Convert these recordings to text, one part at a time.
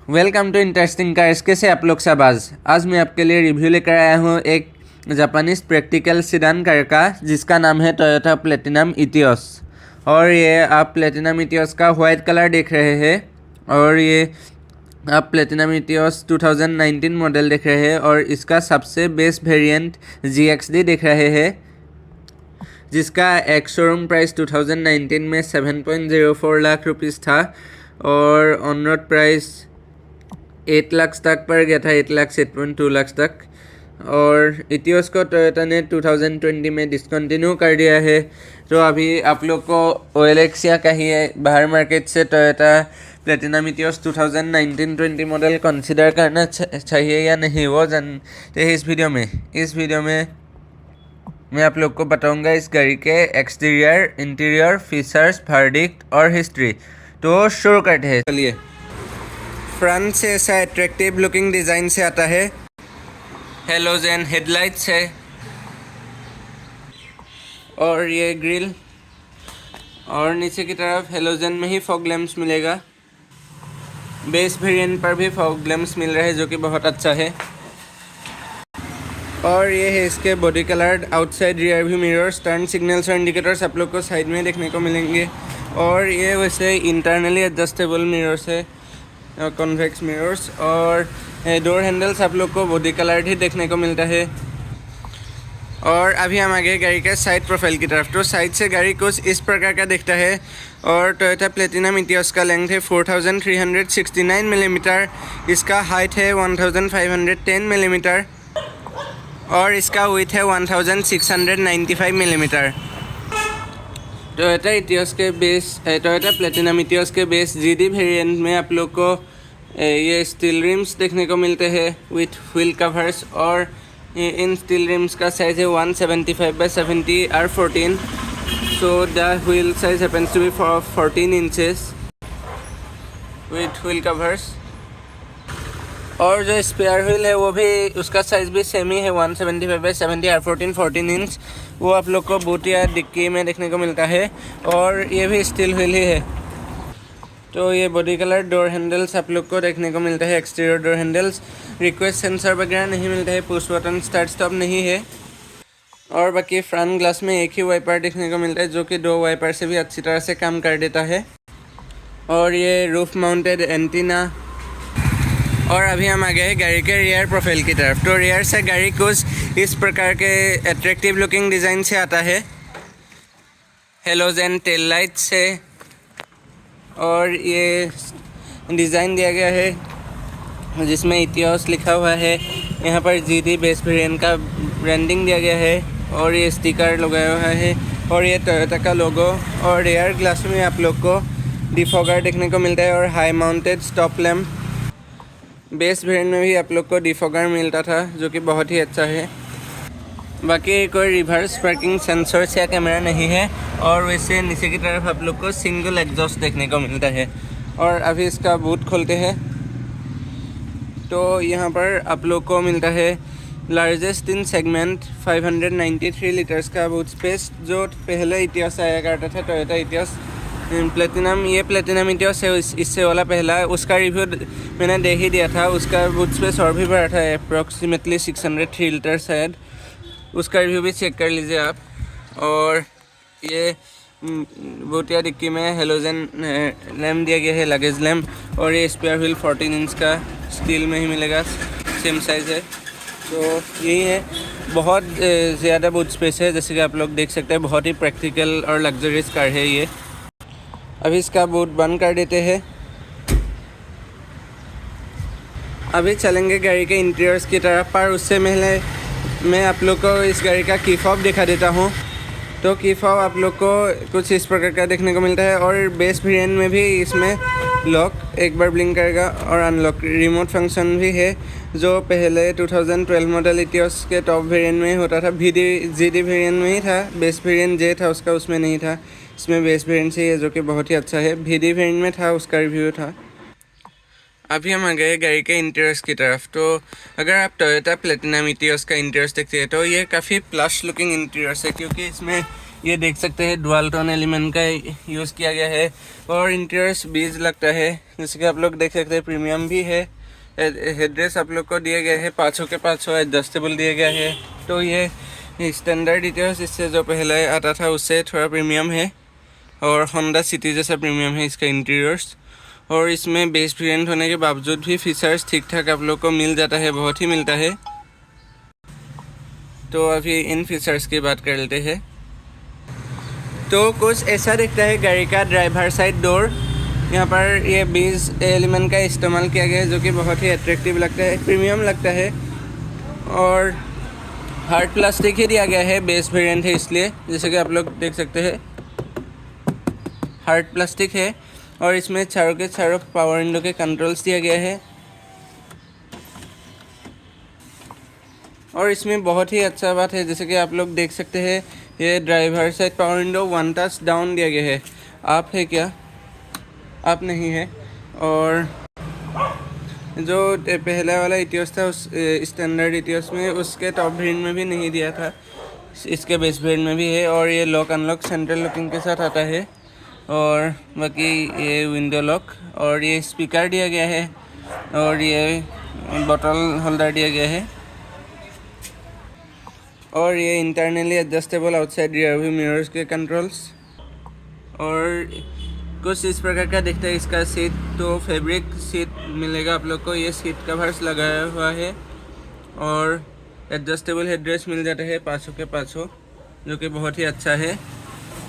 Welcome to interesting cars. कैसे आप लोग सब? आज मैं आपके लिए रिव्यू लेकर आया हूँ एक जापानीज प्रैक्टिकल सीडान कार का, जिसका नाम है टोयोटा प्लेटिनम इटियोस। और ये आप प्लेटिनम इटियोस का वाइट कलर देख रहे हैं, और ये आप प्लेटिनम इटियोस 2019 मॉडल देख रहे हैं, और इसका सबसे बेस्ट वेरिएंट GXD देख रहे हैं, जिसका एक शोरूम प्राइस 2019 में 7.04 लाख रुपीज़ था और ऑन रोड प्राइस 8 लाख तक पर गया था, 8 लाख 8.2 लाख तक। और इटियोस को टोयोटा ने 2020 में डिसकंटिन्यू कर दिया है। तो अभी आप लोग को OLX या कहीं बाहर मार्केट से Toyota platinum Etios 2019-20 model consider करना चाहिए या नहीं, वो जानते हैं इस वीडियो में मैं आप लोग को बताऊंगा इस गाड़ी के एक्सटीरियर, इंटीरियर, फीचर्स, वर्डिक्ट और हिस्ट्री। तो शुरू करते हैं, चलिए। फ्रंट से ऐसा अट्रैक्टिव लुकिंग डिज़ाइन से आता है। हेलोजन हेडलाइट्स है, और ये ग्रिल, और नीचे की तरफ हेलोजन में ही फॉग लैंप्स मिलेगा। बेस वेरिएंट पर भी फॉग लैंप्स मिल रहे हैं, जो कि बहुत अच्छा है। और ये है इसके body coloured outside rear view mirrors. Turn signals और इंडिकेटर्स आप लोग को साइड में देखने को मिलेंगे। और ये वैसे इंटरनली एडजस्टेबल मिरर्स है, कॉन्वेक्स मिरर्स। और डोर हैंडल्स आप लोग को बॉडी कलर्ड ही देखने को मिलता है। और अभी हम आगे गाड़ी के साइड प्रोफाइल की तरफ। तो साइड से गाड़ी कुछ इस प्रकार का दिखता है। और टोयोटा प्लेटिनम इटियोस का लेंथ है 4369 मिलीमीटर, इसका हाइट है 1510 मिलीमीटर, और इसका विथ है 1695 मिलीमीटर। टोयोटा प्लेटिनम इटियोस के बेस GD वेरिएंट में आप लोग को ये स्टील रिम्स देखने को मिलते हैं विथ व्हील कवर्स। और इन स्टील रिम्स का साइज़ है 175/70 R14। So the wheel size happens to be 14 inches with wheel covers. और जो स्पेयर व्हील है वो भी, उसका साइज़ भी सेम ही है, 175/70 R14 14 इंच। वो आप लोग को बूट या डिक्की में देखने को मिलता है, और ये भी स्टील व्हील ही है। तो ये बॉडी कलर डोर हैंडल्स आप लोग को देखने को मिलता है, exterior door handles. Request sensor वगैरह नहीं मिलता है, पुश बटन स्टार्ट स्टॉप नहीं है। और बाकी फ्रंट ग्लास में एक ही वाइपर देखने को मिलता है, जो कि 2 वाइपर से भी अच्छी तरह से काम कर देता है। और ये रूफ माउंटेड एंटीना। और अभी हम आ गए गाड़ी के रियर प्रोफाइल की तरफ। तो रियर से गाड़ी कुछ इस प्रकार के अट्रैक्टिव लुकिंग डिज़ाइन से आता है। हेलोजन टेल लाइट्स है, और ये डिज़ाइन दिया गया है जिसमें इटियोस लिखा हुआ है। यहाँ पर GD बेस वेरिएंट का ब्रांडिंग दिया गया है, और ये स्टिकर लगाया हुआ है, और ये टोयोटा का लोगो। और रियर ग्लास में आप लोग को डिफॉगर देखने को मिलता है, और high mounted stop lamp. Base variant में भी आप लोग को डिफॉगर मिलता था, जो कि बहुत ही अच्छा है। बाकी कोई रिवर्स पार्किंग सेंसर या कैमरा नहीं है। और वैसे नीचे की तरफ आप लोग को सिंगल एग्जॉस्ट देखने को मिलता है। और अभी इसका बूट खोलते हैं, तो यहाँ पर आप लोग को मिलता है लार्जेस्ट इन सेगमेंट 593 लीटर्स का बूट स्पेस, जो पहले इटियोस आया करता था, टोयोटा इटियोस प्लेटिनम। ये प्लेटिनम इटियोस है, इससे वाला पहला, उसका रिव्यू मैंने दे ही दिया था। उसका बूट स्पेस और भी बड़ा था, अप्रॉक्सीमेटली 603 लीटर शायद। उसका रिव्यू भी चेक कर लीजिए आप। और ये बूटिया डिक्की में हेलोजन लैम्प दिया गया है, लगेज लैम्प। और ये स्पेयर व्हील 14 इंच का स्टील में ही मिलेगा, सेम साइज़ है। तो यही है, बहुत ज़्यादा बूट स्पेस है, जैसे कि आप लोग देख सकते हैं। बहुत ही प्रैक्टिकल और लग्जरियस कार है ये। अभी इसका बूट बंद कर देते हैं। अभी चलेंगे गाड़ी के इंटीरियर्स की तरफ, पर उससे पहले मैं आप लोग को इस गाड़ी का की फॉब दिखा देता हूँ। तो की फॉब आप लोग को कुछ इस प्रकार का देखने को मिलता है। और बेस वेरिएंट में भी इसमें लॉक एक बार ब्लिंक करेगा, और अनलॉक रिमोट फंक्शन भी है, जो पहले 2012 मॉडल इटियोस के टॉप वेरिएंट में होता था। GD वेरिएंट में ही था, बेस वेरिएंट जे था उसका, उसमें नहीं था। इसमें बेस वेरिएंट से है, जो कि बहुत ही अच्छा है। VD वेरिएंट में था, उसका रिव्यू था। अभी हम आ गए गाड़ी के इंटीरियर्स की तरफ। तो अगर आप टोयोटा प्लेटिनम इटियोस का इंटीरियर्स देखते हैं, तो ये काफ़ी प्लस लुकिंग इंटीरियर्स है, क्योंकि इसमें ये देख सकते हैं डुअल टोन एलिमेंट का यूज़ किया गया है और इंटीरियर्स बीज लगता है, जैसे कि आप लोग देख सकते हैं। प्रीमियम भी है। हेडरेस्ट आप लोग को दिया गया है 500 के 500 एडजस्टेबल दिया गया है। तो ये स्टैंडर्ड इतिहास इससे जो पहले आता था उससे थोड़ा प्रीमियम है और होंडा सिटी जैसा प्रीमियम है इसका इंटीरियर्स। और इसमें बेस वेरिएंट होने के बावजूद भी फीचर्स ठीक ठाक आप लोग को मिल जाता है, बहुत ही मिलता है। तो अभी इन फीचर्स की बात कर लेते हैं। तो कुछ ऐसा दिखता है गाड़ी का ड्राइवर साइड डोर। यहाँ पर ये 20 एलिमेंट का इस्तेमाल किया गया है जो कि बहुत ही अट्रैक्टिव लगता है, प्रीमियम लगता है। और हार्ड प्लास्टिक ही दिया गया है, बेस वेरिएंट है इसलिए, जैसे कि आप लोग देख सकते हैं हार्ड प्लास्टिक है। और इसमें चारों के चारों पावर विंडो के कंट्रोल्स दिया गया है। और इसमें बहुत ही अच्छा बात है, जैसे कि आप लोग देख सकते हैं ये driver side power window 1 touch down दिया गया है। आप है क्या? आप नहीं है। और जो पहला वाला इतिहास था उस स्टैंडर्ड इतिहास में, उसके टॉप वेरिएंट में भी नहीं दिया था, इसके बेस वेरिएंट में भी है। और ये लॉक अनलॉक सेंट्रल लॉकिंग के साथ आता है। और बाकी ये विंडो लॉक और ये स्पीकर दिया गया है और ये बॉटल होल्डर दिया गया है। और ये internally adjustable outside rear view mirrors के कंट्रोल्स। और कुछ इस प्रकार का दिखता है इसका सीट। तो फैब्रिक सीट मिलेगा आप लोग को, ये सीट कवर्स लगाया हुआ है। और एडजस्टेबल हेडरेस्ट मिल जाता है 500 के 500, जो कि बहुत ही अच्छा है।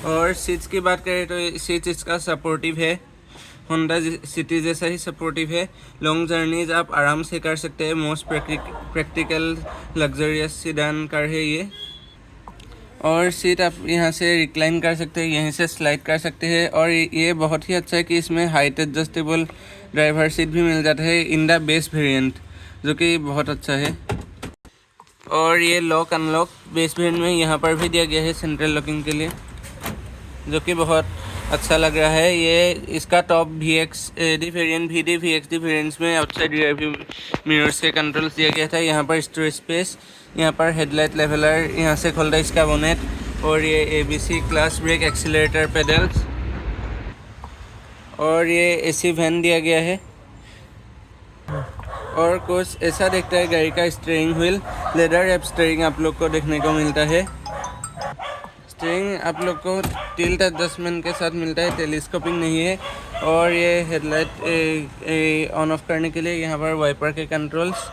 और सीट्स की बात करें तो सीट्स इसका सपोर्टिव है, होंडा सिटी जैसा ही सपोर्टिव है। लॉन्ग जर्नीज आप आराम से कर सकते हैं। Most practical luxurious sedan car है ये। और सीट आप यहाँ से रिक्लाइन कर सकते हैं, यहीं से स्लाइड कर सकते हैं। और ये बहुत ही अच्छा है कि इसमें हाइट एडजस्टेबल ड्राइवर सीट भी मिल जाता है इन द बेस वेरिएंट, जो कि बहुत अच्छा है। और ये लॉक अनलॉक बेस वेरिएंट में यहाँ पर भी दिया गया है सेंट्रल लॉकिंग के लिए, जो कि बहुत अच्छा लग रहा है। ये इसका top VXD variant VXD variants में आउटसाइड रियर व्यू मिरर्स के कंट्रोल्स दिया गया था। यहाँ पर स्टोरेज स्पेस, यहाँ पर हेडलाइट लेवलर, यहाँ से खोलता है इसका बोनेट। और ये ABC class brake, accelerator, pedals. और ये AC वैन दिया गया है। और कुछ ऐसा दिखता है गाड़ी का steering wheel, leather wrap steering आप लोग को देखने को मिलता है। स्टीयरिंग आप लोग को टिल्ट एडजस्टमेंट के साथ मिलता है, टेलीस्कोपिंग नहीं है। और ये हेडलाइट ऑन ऑफ करने के लिए यहाँ पर वाइपर के कंट्रोल्स।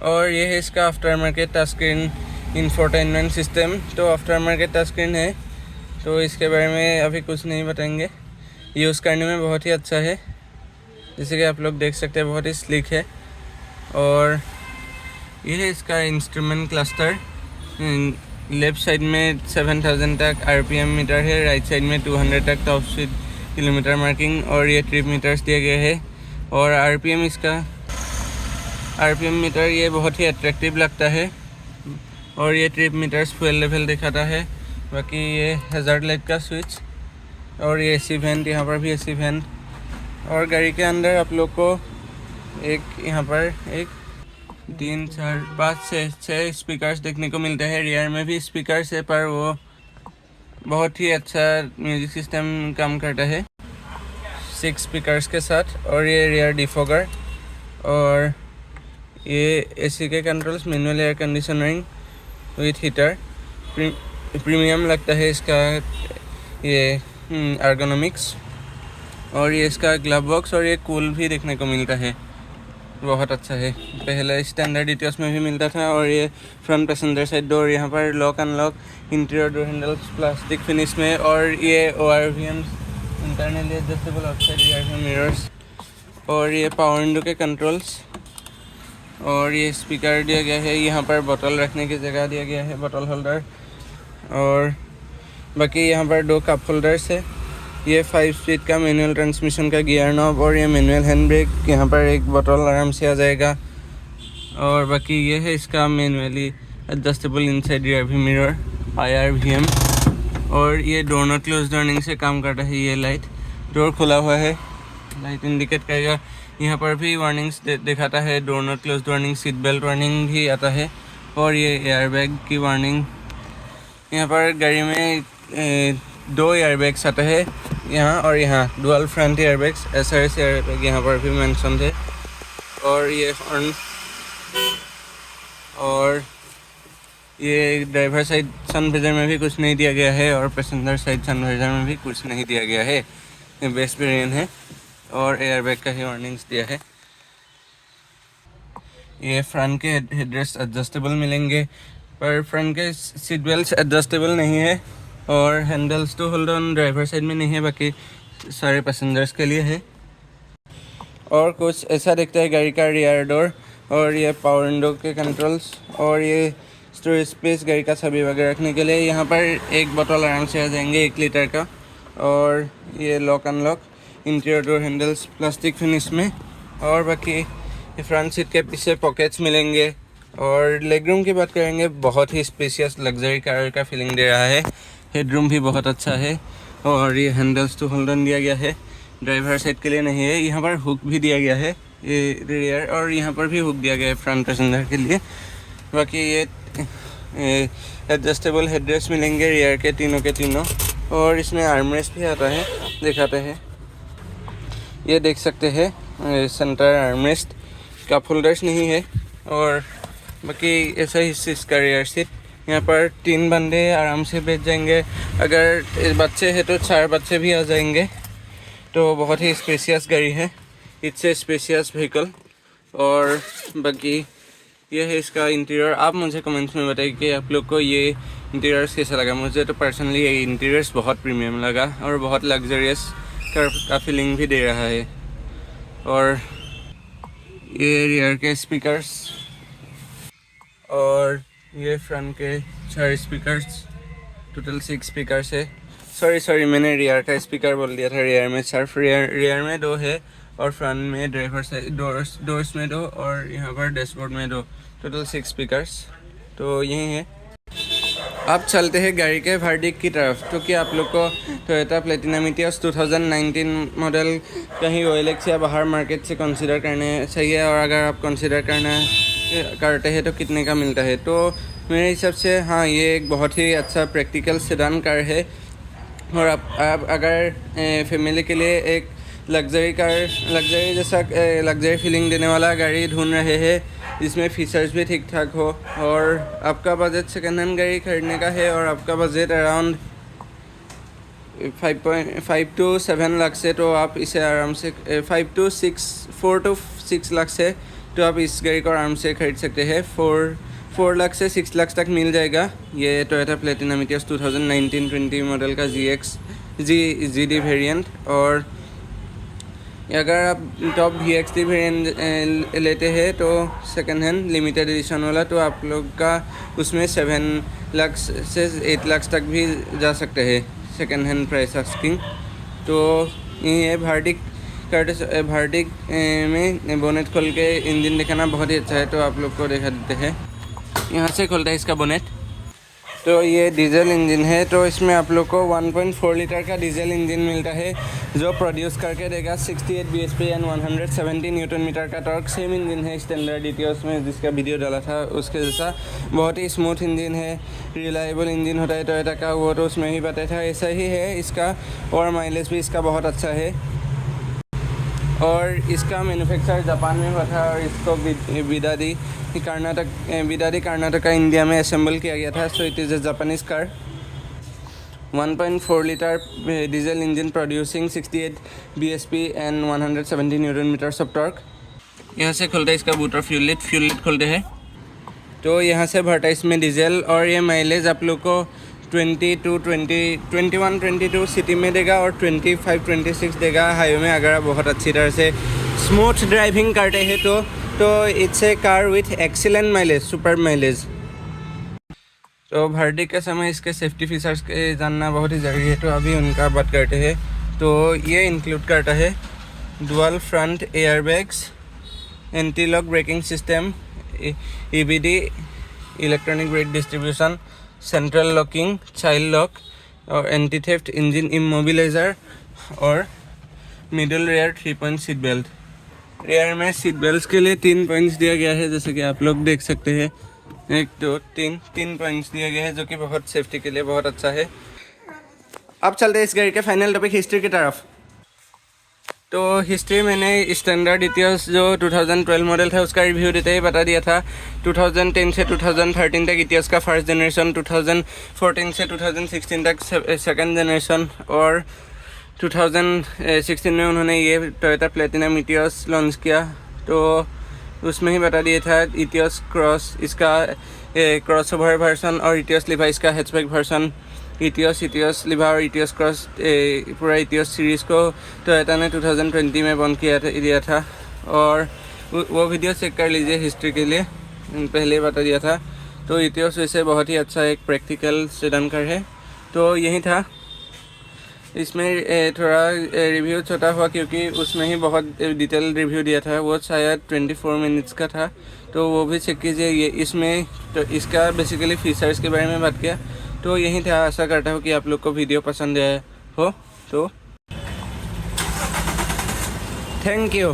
और ये है इसका after market touch screen infotainment system. तो आफ्टर मार्केट टच स्क्रीन है, तो इसके बारे में अभी कुछ नहीं बताएंगे। यूज़ करने में बहुत ही अच्छा है, जैसे कि आप लोग देख सकते हैं बहुत ही स्लिक है। और ये है इसका इंस्ट्रूमेंट क्लस्टर। लेफ्ट साइड में 7000 तक RPM मीटर है, राइट साइड में 200 तक टॉप स्पीड किलोमीटर मार्किंग। और ये ट्रिप मीटर्स दिया गया है। और RPM इसका RPM मीटर ये बहुत ही अट्रैक्टिव लगता है। और ये ट्रिप मीटर्स फ्यूल लेवल दिखाता है। बाकी ये हैज़ार्ड लाइट का स्विच। और ये AC वेंट, यहाँ पर भी AC वेंट। और गाड़ी के अंदर आप लोग को एक यहाँ पर 1 3 4 5 6 स्पीकर्स देखने को मिलते हैं। रियर में भी स्पीकर्स है, पर वो बहुत ही अच्छा म्यूजिक सिस्टम काम करता है 6 स्पीकर्स के साथ। और ये रियर डिफॉगर। और ये AC के controls, manual air conditioning with heater. Premium लगता है इसका ये एर्गोनॉमिक्स। और ये इसका ग्लव बॉक्स और ये कूल भी देखने को मिलता है, बहुत अच्छा है। पहले स्टैंडर्ड इतिहास में भी मिलता था। और ये फ्रंट पैसेंजर साइड डोर, यहाँ पर lock unlock, interior door handles plastic finish में। और ये ORVM internally adjustable outside rear view mirrors. और ये पावर विंडो के कंट्रोल्स। और ये स्पीकर दिया गया है, यहाँ पर बोतल रखने की जगह दिया गया है, बोतल होल्डर। और बाकी यहाँ पर 2 कप होल्डर्स है। ये 5 स्पीड का मैनुअल ट्रांसमिशन का गियर नॉब। और ये मैनुअल हैंड ब्रेक, यहाँ पर एक बोतल आराम से आ जाएगा। और बाकी ये है इसका manually adjustable inside rear view mirror IRVM। और ये डोर नॉट क्लोज टर्निंग से काम करता है। ये लाइट, डोर खुला हुआ है, लाइट इंडिकेट करेगा। यहाँ पर भी वार्निंग्स दिखाता है, door not close warning, seat belt warning भी आता है। और ये एयरबैग की वार्निंग। यहाँ पर गाड़ी में 2 एयरबैग्स आते हैं, यहाँ और यहाँ dual front airbags, SRS airbag यहाँ पर भी मेंशन थे। और ये हॉर्न, और ये ड्राइवर साइड सनवाइजर में भी कुछ नहीं दिया गया है और पैसेंजर साइड सनवाइजर में भी कुछ नहीं दिया गया है। ये बेस वेरिएंट है और एयरबैग का ही वार्निंग्स दिया है। ये फ्रंट के हेडरेस्ट एडजस्टेबल मिलेंगे, पर फ्रंट के सीट बेल्ट एडजस्टेबल नहीं है और हैंडल्स तो होल्ड ऑन ड्राइवर साइड में नहीं है, बाकी सारे पैसेंजर्स के लिए है। और कुछ ऐसा दिखता है गाड़ी का रियर डोर, और ये पावर विंडो के कंट्रोल्स, और ये स्टोरेज स्पेस गाड़ी का सभी वगैरह रखने के लिए। यहाँ पर एक बोतल आराम से आ जाएंगे 1 लीटर का। और ये lock unlock, interior door handles plastic finish में। और बाकी फ्रंट सीट के पीछे पॉकेट्स मिलेंगे। और लेग रूम की बात करेंगे, बहुत ही स्पेशियस लग्जरी कार का फीलिंग दे रहा है। हेडरूम भी बहुत अच्छा है और ये हैंडल्स तो होल्ड ऑन दिया गया है, ड्राइवर साइड के लिए नहीं है। यहाँ पर हुक भी दिया गया है ये रियर, और यहाँ पर भी हुक दिया गया है फ्रंट पैसेंजर के लिए। बाकी ये एडजस्टेबल हेडरेस्ट मिलेंगे रियर के तीनों। और इसमें आर्मरेस्ट भी आता है, दिखाते हैं। ये देख सकते हैं सेंटर आर्मरेस्ट, कप होल्डर्स नहीं है। और बाकी ऐसा ही इसका रियर सीट। यहाँ पर 3 बंदे आराम से बैठ जाएंगे, अगर बच्चे हैं तो 4 बच्चे भी आ जाएंगे। तो बहुत ही स्पेशियस गाड़ी है, इट्स ए स्पेशियस व्हीकल। और बाकी ये है इसका इंटीरियर। आप मुझे कमेंट्स में बताइए कि आप लोग को ये इंटीरियर्स कैसा लगा। मुझे तो पर्सनली ये इंटीरियर्स बहुत प्रीमियम लगा और बहुत लग्जरियस का फीलिंग भी दे रहा है। और ये रियर के स्पीकर्स और ये फ्रंट के 4 स्पीकर्स, टोटल 6 स्पीकर्स है। सॉरी मैंने रियर का स्पीकर बोल दिया था। रियर में सिर्फ रियर में 2 है और फ्रंट में ड्राइवर साइड डोर्स में 2 और यहाँ पर डैशबोर्ड में 2, टोटल 6 स्पीकर्स। तो यही है। अब चलते हैं गाड़ी के वर्डिक्ट की तरफ, क्योंकि आप लोग को टोयोटा प्लेटिना मीटियोस 2019 मॉडल कहीं OLX या बाहर मार्केट से कंसीडर करने चाहिए, और अगर आप कंसीडर करते हैं तो कितने का मिलता है। तो मेरे हिसाब से हाँ, ये एक बहुत ही अच्छा प्रैक्टिकल सेडान कार है। और आप अगर फैमिली के लिए एक लग्जरी फीलिंग देने वाला गाड़ी ढूंढ रहे हैं जिसमें फीचर्स भी ठीक ठाक हो, और आपका बजट सेकेंड हैंड गाड़ी खरीदने का है और आपका बजट अराउंड 5 to 7 लाख से, तो आप इसे आराम से 4 to 6 लाख से, तो आप इस गाड़ी को आराम से खरीद सकते हैं। 4 लाख से 6 लाख तक मिल जाएगा ये टोयोटा प्लेटिना मीटियोस 2019-20 मॉडल का GD वेरिएंट। और अगर आप टॉप VXD वेरिएंट लेते हैं तो सेकेंड हैंड लिमिटेड एडिशन वाला, तो आप लोग का उसमें 7 लाख से 8 लाख तक भी जा सकते हैं सेकेंड हैंड प्राइस आस्किंग। तो यही है वर्डिक्ट में बोनेट खोल के इंजन दिखाना बहुत ही अच्छा है, तो आप लोग को दिखा देते हैं। यहाँ से खोलता है इसका बोनेट। तो ये डीजल इंजन है, तो इसमें आप लोग को 1.4 लीटर का डीजल इंजन मिलता है जो प्रोड्यूस करके देगा 68 bhp एंड 170 न्यूटन मीटर का टॉर्क। सेम इंजन है स्टैंडर्ड डिटियोस में जिसका वीडियो डाला था उसके जैसा। बहुत ही स्मूथ इंजन है, रिलायबल इंजन होता है टोयोटा का, वो तो उसमें ही पता था, ऐसा ही है इसका। और माइलेज भी इसका बहुत अच्छा है। और इसका मैन्युफैक्चर जापान में हुआ था और इसको बिदादी कर्नाटक इंडिया में असेंबल किया गया था। So it is a Japanese car. 1.4 litre diesel engine producing 68 bhp and 170 newton metres of torque. यहाँ से खुलता है इसका बूट और फ्यूल लिट खोलते हैं, तो यहाँ से भरता है इसमें डीजल। और ये माइलेज आप लोग को 21-22 सिटी में देगा और 25-26 देगा हाईवे में, अगर आप बहुत अच्छी तरह से स्मूथ ड्राइविंग करते हैं तो it's a car with excellent mileage, super mileage. तो वर्डिक्ट के समय इसके सेफ्टी फीचर्स के जानना बहुत ही ज़रूरी है, तो अभी उनका बात करते हैं। तो ये इंक्लूड करता है dual front airbags, anti lock braking system, EBD electronic brake distribution, central locking, child lock और एंटी थेफ्ट इंजन इमोबिलाइजर और middle rear 3 point seat belt. Rear में सीट बेल्ट के लिए 3 पॉइंट्स दिया गया है, जैसे कि आप लोग देख सकते हैं 1 2 3 पॉइंट्स दिए गए हैं जो कि बहुत सेफ्टी के लिए बहुत अच्छा है। अब चलते हैं इस गाड़ी के फाइनल टॉपिक हिस्ट्री की तरफ। तो हिस्ट्री मैंने स्टैंडर्ड इतिहास जो 2012 मॉडल था उसका रिव्यू देते ही बता दिया था। 2010 से 2013 तक इतिहास का फर्स्ट जनरेशन, 2014 से 2016 तक सेकंड जनरेशन, और 2016 में उन्होंने ये टोयोटा प्लेटिनम इतिहास लॉन्च किया। तो उसमें ही बता दिया था इतिहास क्रॉस, इसका क्रॉस ओवर वर्सन, और इतिहास लिवा इसका हैचबैक वर्सन। इतिहास लिवा और इतिहास क्रॉस पूरा इतिहास सीरीज़ को टोयोटा ने 2020 में बंद दिया था, और वो वीडियो चेक कर लीजिए हिस्ट्री के लिए, पहले बता दिया था। तो इतिहास वैसे बहुत ही अच्छा एक प्रैक्टिकल सेडान कार है। तो यही था, इसमें थोड़ा रिव्यू छोटा हुआ क्योंकि उसमें ही बहुत डिटेल रिव्यू दिया था, वो शायद 24 मिनट्स का था। तो वो भी चेक कीजिए। ये इसमें तो इसका बेसिकली फीचर्स के बारे में बात किया। तो यही था, आशा करता हूँ कि आप लोग को वीडियो पसंद आया हो। तो थैंक यू।